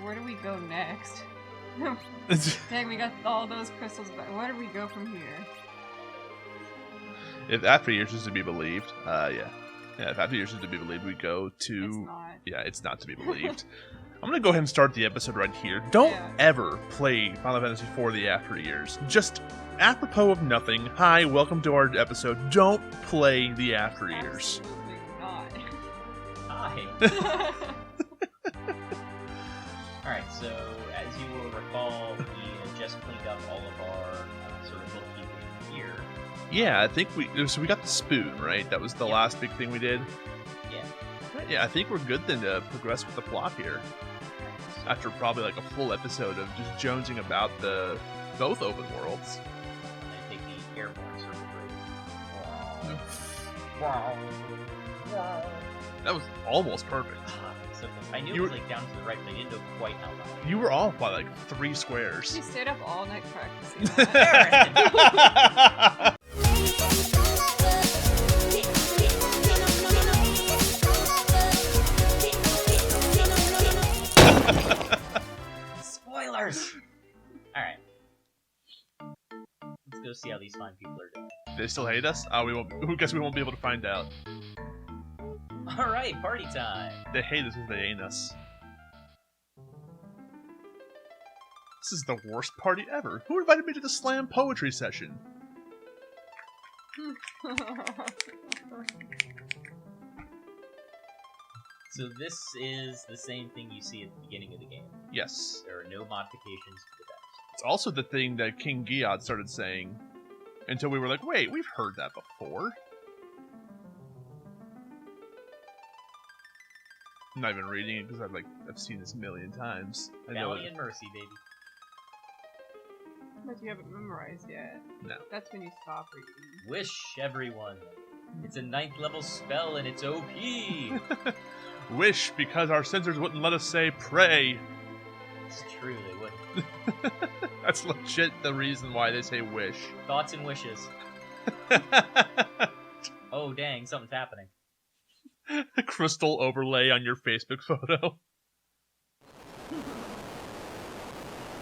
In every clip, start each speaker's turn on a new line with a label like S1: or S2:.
S1: where do we go next? Dang, we got all those crystals back. Where do we go from here?
S2: If after years is to be believed, yeah, if after years is to be believed, we go to...
S1: It's not.
S2: Yeah, it's not to be believed. I'm gonna go ahead and start the episode right here. Don't ever play Final Fantasy IV The After Years. Just apropos of nothing. Hi, welcome to our episode. Don't play The After Years.
S1: Absolutely not.
S3: Hi. Alright, so as you will recall, we had just cleaned up all of our sort of bookkeeping here.
S2: Yeah, I think we got the spoon, right? That was the last big thing we did.
S3: Yeah.
S2: Yeah, I think we're good then to progress with the plot here. After probably like a full episode of just jonesing about both open worlds.
S3: I take the airborne circle break.
S2: That was almost perfect.
S3: So I knew it was like down to the right, but I didn't know quite how loud.
S2: You were off by like 3 squares.
S1: You stayed up all night practicing that.
S3: Spoilers! Alright. Let's go see how these fine people are doing.
S2: They still hate us? We won't. Who guess we won't be able to find out.
S3: Alright, party time!
S2: They hate us if they ain't us. This is the worst party ever. Who invited me to the slam poetry session?
S3: So this is the same thing you see at the beginning of the game.
S2: Yes.
S3: There are no modifications to the decks.
S2: It's also the thing that King Giad started saying until we were like, wait, we've heard that before. I'm not even reading it because I've seen this a million times. I know
S3: Valiant Mercy, baby.
S1: But you haven't memorized yet.
S2: No.
S1: That's when you stop reading.
S3: Wish, everyone. It's a 9th level spell and it's OP!
S2: Wish, because our censors wouldn't let us say pray.
S3: It's true, they wouldn't.
S2: That's legit the reason why they say wish.
S3: Thoughts and wishes. Oh dang, something's happening.
S2: A crystal overlay on your Facebook photo.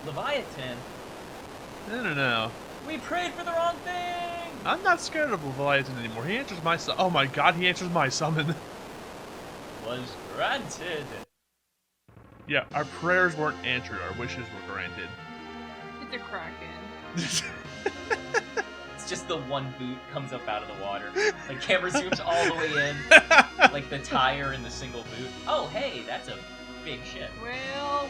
S3: Leviathan?
S2: No.
S3: We prayed for the wrong thing!
S2: I'm not scared of Leviathan anymore. He answers my oh my god, he answers my summon.
S3: Was granted.
S2: Yeah, our prayers weren't answered, our wishes were granted.
S1: It's a Kraken.
S3: It's just the one boot comes up out of the water. The camera zooms all the way in. Like the tire in the single boot. Oh hey, that's a big ship.
S1: Well.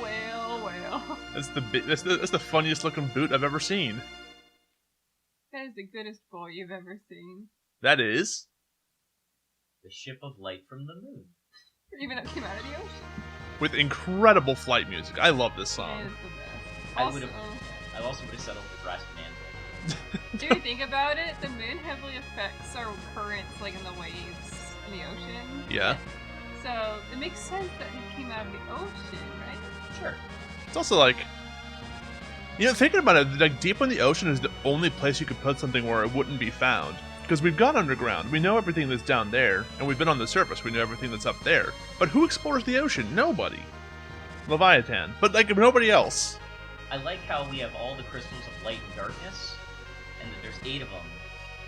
S2: That's the funniest looking boot I've ever seen.
S1: That is the goodest boy you've ever seen.
S2: That is?
S3: The ship of light from the moon.
S1: Even though it came out of the ocean.
S2: With incredible flight music. I love this
S1: It
S2: song.
S1: is the best.
S3: I also would have settled with brass banjo.
S1: Do you think about it? The moon heavily affects our currents, like in the waves in the ocean.
S2: Yeah.
S1: So it makes sense that it came out of the ocean, right?
S3: Sure.
S2: It's also like, thinking about it, like deep in the ocean is the only place you could put something where it wouldn't be found. Because we've gone underground, we know everything that's down there, and we've been on the surface, we know everything that's up there. But who explores the ocean? Nobody. Leviathan. But like, nobody else.
S3: I like how we have all the crystals of light and darkness, and that there's 8 of them.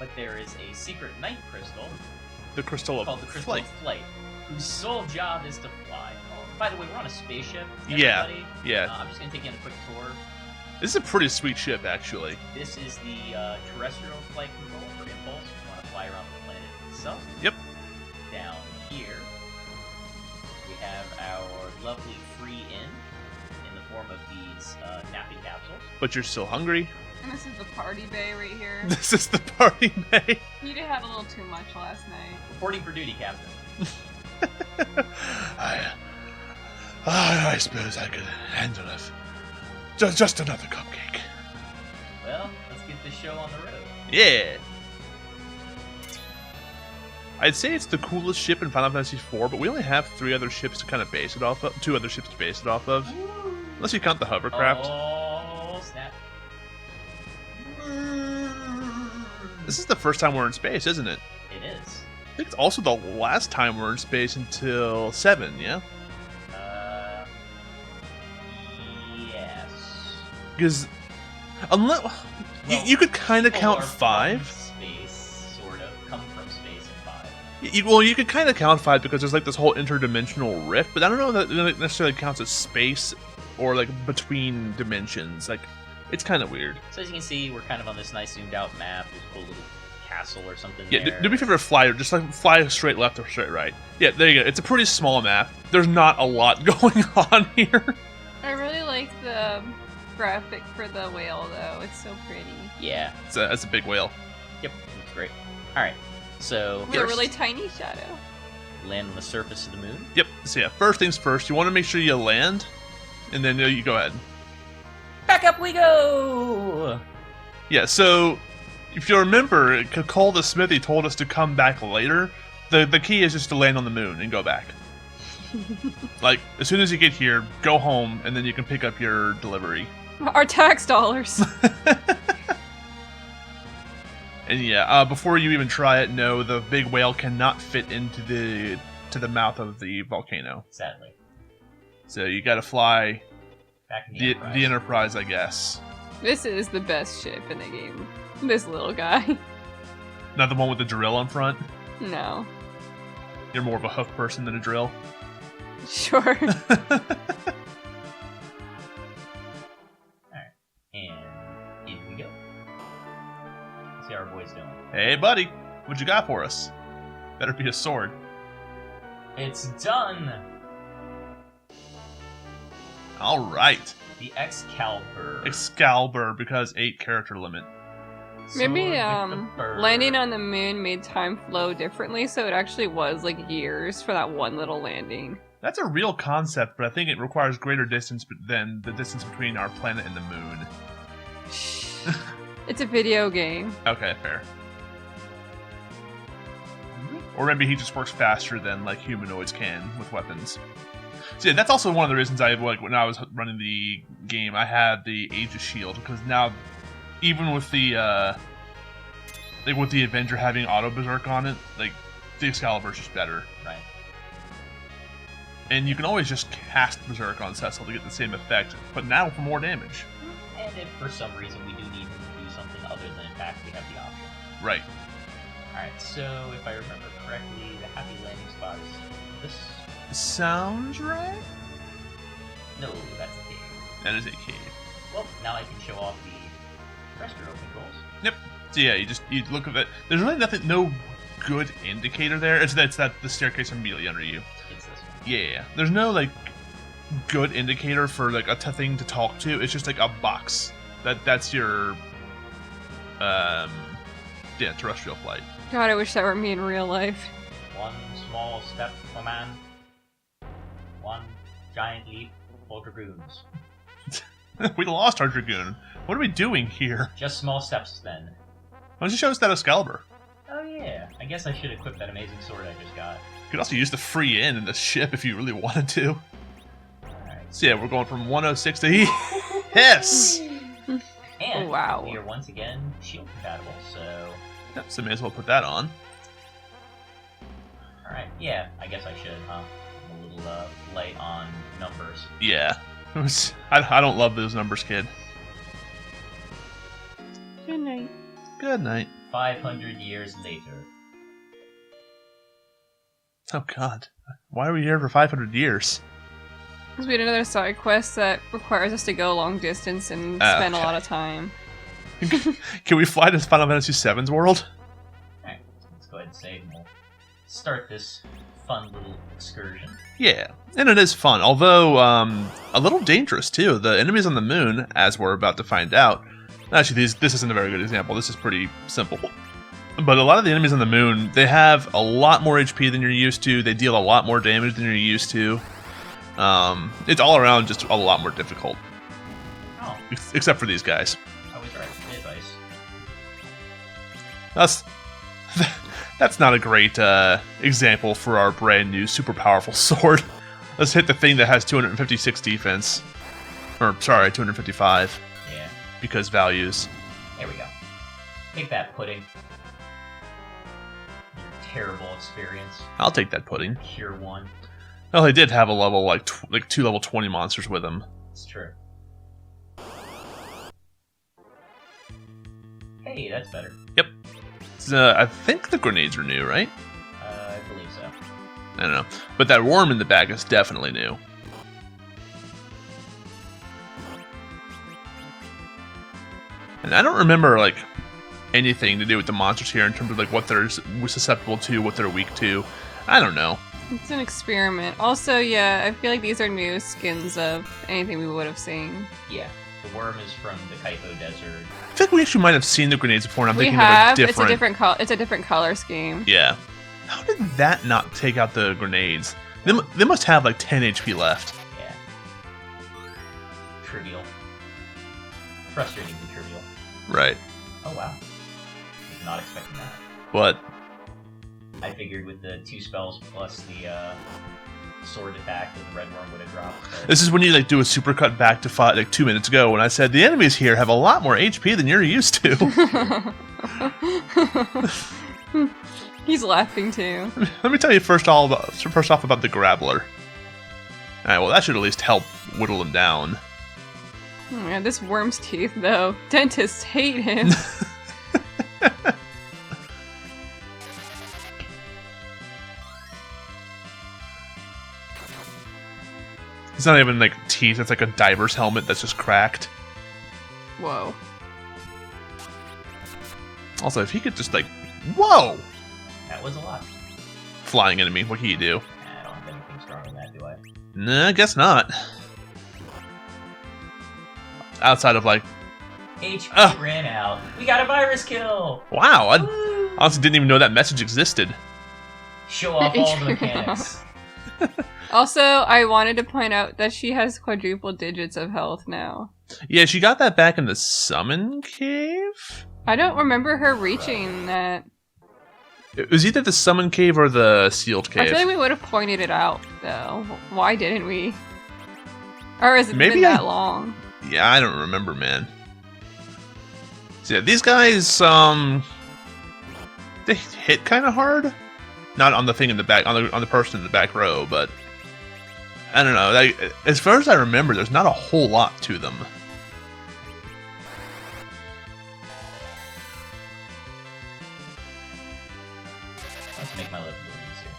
S3: But there is a secret 9th crystal.
S2: The crystal of
S3: called the Crystal of Flight, whose sole job is to fly. By the way, we're on a spaceship.
S2: Yeah.
S3: Everybody.
S2: Yeah.
S3: I'm just going to take you on a quick tour.
S2: This is a pretty sweet ship, actually.
S3: This is the terrestrial flight control for Impulse. We want to fly around the planet itself.
S2: Yep.
S3: Down here, we have our lovely free inn in the form of these napping capsules.
S2: But you're still hungry.
S1: And this is the party bay right here.
S2: This is the party bay.
S1: You did have a little too much last night.
S3: Reporting for duty, Captain.
S2: I suppose I could handle it. Just another cupcake.
S3: Well, let's get this show on the road.
S2: Yeah. I'd say it's the coolest ship in Final Fantasy IV, but we only have 3 other ships to kind of base it off of. 2 other ships to base it off of. Unless you count the hovercraft.
S3: Oh, snap.
S2: This is the first time we're in space, isn't it?
S3: It is.
S2: I think it's also the last time we're in space until 7, yeah? Because unless you could kind of count 5.
S3: Space, sort of come from space in 5.
S2: You could kind of count 5 because there's like this whole interdimensional rift, but I don't know that it necessarily counts as space or like between dimensions. Like, it's kind of weird.
S3: So as you can see, we're kind of on this nice zoomed out map. There's a cool little castle or something
S2: Yeah,
S3: there.
S2: do me a favor to fly, just like fly straight left or straight right. Yeah, there you go. It's a pretty small map. There's not a lot going on here.
S1: I really like the graphic for the whale, though. It's so pretty.
S3: Yeah.
S2: That's a big whale.
S3: Yep, looks great. Alright, so
S1: With a really tiny shadow.
S3: land on the surface of the moon.
S2: Yep. So yeah, first things first, you want to make sure you land, and then you go ahead.
S3: Back up we go!
S2: Yeah, so if you remember, Cole the Smithy told us to come back later. The key is just to land on the moon and go back. Like, as soon as you get here, go home, and then you can pick up your delivery.
S1: Our tax dollars.
S2: And yeah, before you even try it, no, the big whale cannot fit into the mouth of the volcano.
S3: Sadly.
S2: So you gotta fly
S3: Back in
S2: the Enterprise, I guess.
S1: This is the best ship in the game. This little guy.
S2: Not the one with the drill on front?
S1: No.
S2: You're more of a hook person than a drill?
S1: Sure.
S3: Alright. And in we go. Let's see how our boy's doing.
S2: Hey, buddy. What you got for us? Better be a sword.
S3: It's done!
S2: Alright.
S3: The Excalibur.
S2: Excalibur, because 8 character limit.
S1: Maybe
S3: Sword with the bird.
S1: landing on the moon made time flow differently, so it actually was like years for that one little landing.
S2: That's a real concept, but I think it requires greater distance than the distance between our planet and the moon.
S1: It's a video game.
S2: Okay, fair. Or maybe he just works faster than like humanoids can with weapons. So yeah, that's also one of the reasons I like when I was running the game, I had the Aegis shield because now, even with the like with the Avenger having auto berserk on it, like the Excalibur's just better.
S3: Right.
S2: And you can always just cast berserk on Cecil to get the same effect, but now for more damage.
S3: And if for some reason we do need to do something other than attack, we have the option.
S2: Right.
S3: Alright, so if I remember correctly, the happy landing spot is this.
S2: Sounds right.
S3: No, that's the cave.
S2: That is a cave.
S3: Well, now I can show off the terrestrial controls.
S2: Yep. So yeah, you look at it. There's really no good indicator there. It's that the staircase immediately under you.
S3: It's this one.
S2: Yeah. There's no like good indicator for like a thing to talk to. It's just like a box. That's your terrestrial flight.
S1: God, I wish that were me in real life.
S3: One small step for man. One giant leap for dragoons.
S2: We lost our dragoon. What are we doing here?
S3: Just small steps then.
S2: Why don't you show us that Excalibur?
S3: Oh yeah, I guess I should equip that amazing sword I just got.
S2: You could also use the free in the ship if you really wanted to.
S3: Alright.
S2: So yeah, we're going from 106 to yes.
S3: And
S1: Oh, wow.
S3: we are once again shield compatible, so
S2: Yep, so may as well put that on.
S3: alright, yeah, I guess I should, huh? I'm a little light on numbers.
S2: Yeah. I don't love those numbers, kid.
S1: Good night.
S2: Good night.
S3: 500 years later.
S2: Oh god. Why are we here for 500 years?
S1: Because we had another side quest that requires us to go a long distance and spend a lot of time.
S2: Can we fly to Final Fantasy VII's world?
S3: Alright, let's go ahead and save and we'll start this fun little excursion.
S2: Yeah, and it is fun, although a little dangerous too. The enemies on the moon, as we're about to find out, actually this isn't a very good example, this is pretty simple. But a lot of the enemies on the moon, they have a lot more HP than you're used to, they deal a lot more damage than you're used to. It's all around just a lot more difficult.
S3: Oh,
S2: Except for these guys.
S3: I was right, it is ice.
S2: That's not a great example for our brand new super powerful sword. Let's hit the thing that has 256 defense. Or, sorry, 255.
S3: Yeah,
S2: Because values.
S3: there we go. Take that, pudding. Terrible experience.
S2: I'll take that pudding.
S3: Pure one.
S2: Well, they did have a level, like 2 level 20 monsters with them.
S3: It's true. Hey, that's better.
S2: Yep. I think the grenades are new, right?
S3: I believe so.
S2: I don't know. But that worm in the back is definitely new. And I don't remember, like, anything to do with the monsters here in terms of, like, what they're susceptible to, what they're weak to. I don't know.
S1: It's an experiment. Also, yeah, I feel like these are new skins of anything we would have seen.
S3: Yeah. The worm is from the Kaipo Desert.
S2: I think we actually might have seen the grenades before, and I'm
S1: We
S2: thinking
S1: have.
S2: of a different...
S1: It's a different color scheme.
S2: Yeah. How did that not take out the grenades? They must have, like, 10 HP left.
S3: Yeah. Trivial. Frustratingly trivial.
S2: Right.
S3: Oh, wow. Was not expecting that.
S2: What?
S3: I figured with the 2 spells plus the sword attack that the red worm would have dropped. But...
S2: This is when you, like, do a supercut back to fight, like, 2 minutes ago when I said the enemies here have a lot more HP than you're used to.
S1: He's laughing too.
S2: Let me tell you first off about the Grappler. Alright, well, that should at least help whittle him down.
S1: Oh man, this worm's teeth, though. Dentists hate him.
S2: It's not even, like, teeth, it's like a diver's helmet that's just cracked.
S1: Whoa.
S2: Also, if he could just, like... Whoa!
S3: That was a lot.
S2: Flying enemy, what can you do?
S3: I don't have anything strong on that, do I?
S2: Nah, I guess not. Outside of, like...
S3: HP ran out. We got a virus kill!
S2: Wow, I
S3: Woo!
S2: honestly didn't even know that message existed.
S3: Show off all the mechanics.
S1: Also, I wanted to point out that she has quadruple digits of health now.
S2: Yeah, she got that back in the Summon Cave?
S1: I don't remember her reaching that.
S2: It was either the Summon Cave or the Sealed Cave.
S1: I feel like we would have pointed it out, though. Why didn't we? Or has it
S2: Maybe
S1: been that long?
S2: Yeah, I don't remember, man. So yeah, these guys, they hit kind of hard. Not on the thing in the back, on the person in the back row, but I don't know. Like, as far as I remember, there's not a whole lot to them.
S3: Let's make my life a little easier.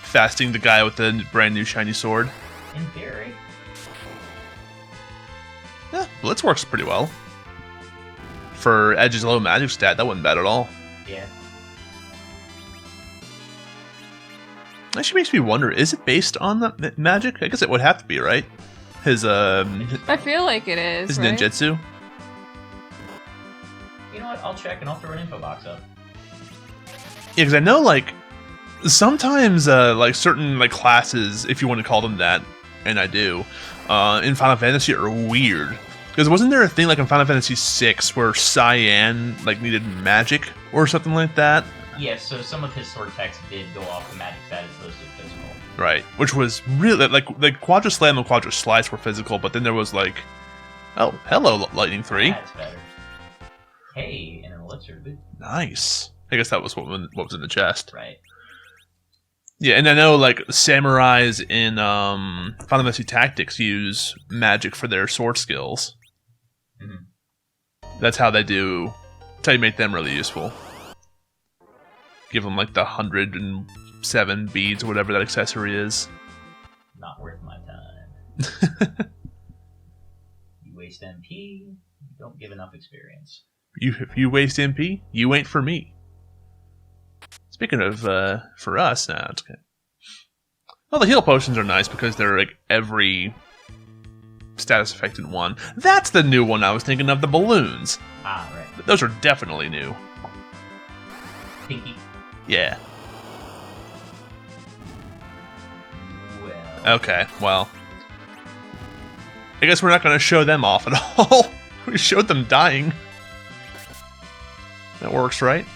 S2: Fasting the guy with the brand new shiny sword.
S3: In theory.
S2: Yeah, Blitz works pretty well. For Edge's low magic stat, that wasn't bad at all.
S3: Yeah.
S2: Actually makes me wonder, is it based on the magic? I guess it would have to be, right? His,
S1: I feel like it is,
S2: his
S1: right?
S2: ninjutsu?
S3: You know what? I'll check and I'll throw an info box up.
S2: Yeah, because I know, like, sometimes, like, certain, like, classes, if you want to call them that, and I do, in Final Fantasy are weird. Because wasn't there a thing, like, in Final Fantasy VI where Cyan, like, needed magic or something like that?
S3: Yeah, so some of his sword attacks did go off the magic stat as opposed to physical.
S2: Right, which was really, like Quadra Slam and Quadra Slice were physical, but then there was, like, oh, hello, Lightning 3.
S3: That's better. Hey, and an elixir boot.
S2: Nice. I guess that was what was in the chest.
S3: Right.
S2: Yeah, and I know, like, samurais in Final Fantasy Tactics use magic for their sword skills.
S3: Mm-hmm.
S2: That's how they do. That's how you make them really useful. Give them, like, the 107 beads or whatever that accessory is.
S3: Not worth my time. You waste MP, you don't give enough experience.
S2: If you waste MP, you ain't for me. Speaking of, for us, now it's okay. Well, the heal potions are nice because they're, like, every status affected one. That's the new one I was thinking of, the balloons.
S3: Ah, right.
S2: Those are definitely new.
S3: Pinky.
S2: Yeah.
S3: Well.
S2: Okay, well. I guess we're not going to show them off at all. We showed them dying. That works, right?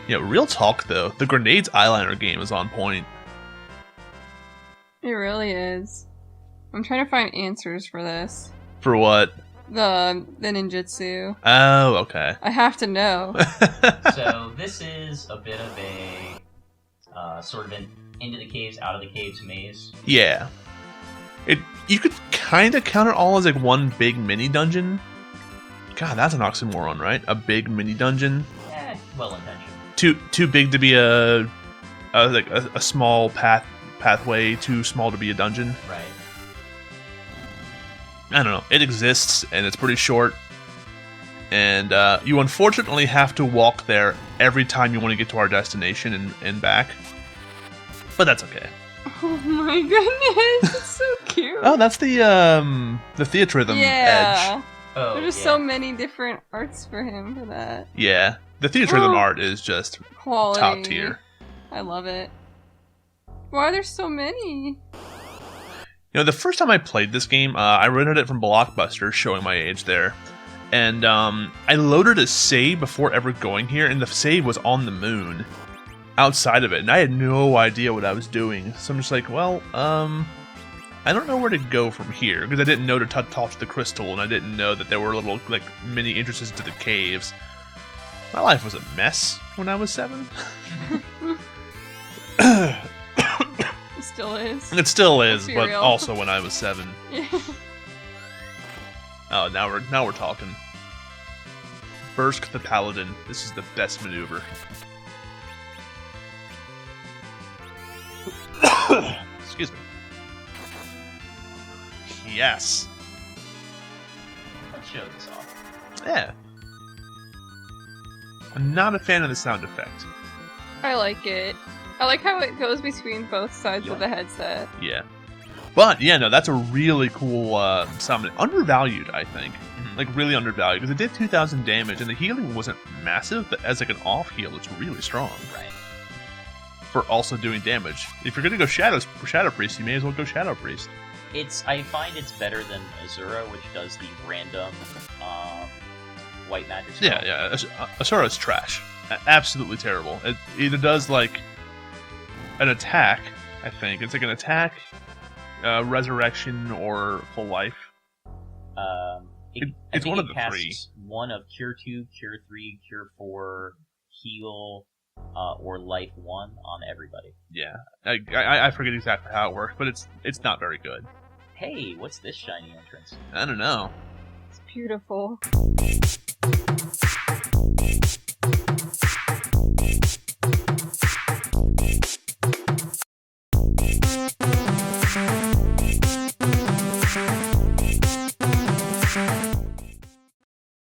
S2: Yeah, real talk, though. The Grenades eyeliner game is on point.
S1: It really is. I'm trying to find answers for this.
S2: For what?
S1: The ninjutsu.
S2: Oh, okay.
S1: I have to know.
S3: So this is a bit of a sort of an into the caves, out of the caves maze.
S2: Yeah. You could kind of count it all as like one big mini dungeon. God, that's an oxymoron, right? A big mini dungeon.
S3: Well intentioned.
S2: Too big to be a small pathway. Too small to be a dungeon.
S3: Right.
S2: I don't know. It exists, and it's pretty short. And you unfortunately have to walk there every time you want to get to our destination and back. But that's okay.
S1: Oh my goodness, it's so cute.
S2: Oh, that's the theatrhythm edge.
S3: Oh,
S1: There's just so many different arts for him for that.
S2: Yeah, the theatrhythm art is just
S1: quality.
S2: top tier.
S1: I love it. Why are there so many?
S2: You know, the first time I played this game, I rented it from Blockbuster, showing my age there. And I loaded a save before ever going here, and the save was on the moon, outside of it, and I had no idea what I was doing. So I'm just like, well, I don't know where to go from here, because I didn't know to talk to the crystal, and I didn't know that there were little, like, mini entrances to the caves. My life was a mess when I was 7.
S1: It still is.
S2: It still is,
S1: Let's be
S2: but
S1: real.
S2: also when I was 7.
S1: Yeah.
S2: Oh, now we're talking. Bursk the Paladin. This is the best maneuver. Excuse me. Yes.
S3: Let's show this off.
S2: Yeah. I'm not a fan of the sound effect.
S1: I like it. I like how it goes between both sides of the headset.
S2: Yeah. But, yeah, no, that's a really cool summon. Undervalued, I think. Like, really undervalued. Because it did 2,000 damage, and the healing wasn't massive, but as, like, an off-heal, it's really strong.
S3: Right.
S2: For also doing damage. If you're going to go Shadow Priest, you may as well go Shadow Priest.
S3: I find it's better than Azura, which does the random white magic spell.
S2: Yeah. Asura's trash. Absolutely terrible. It either does, like, an attack, I think. It's like an attack, resurrection, or full life. It's one of the three.
S3: One of Cure 2, Cure 3, Cure 4, Heal, or Life 1 on everybody.
S2: Yeah. I forget exactly how it works, but it's not very good.
S3: Hey, what's this shiny entrance?
S2: I don't know.
S1: It's beautiful.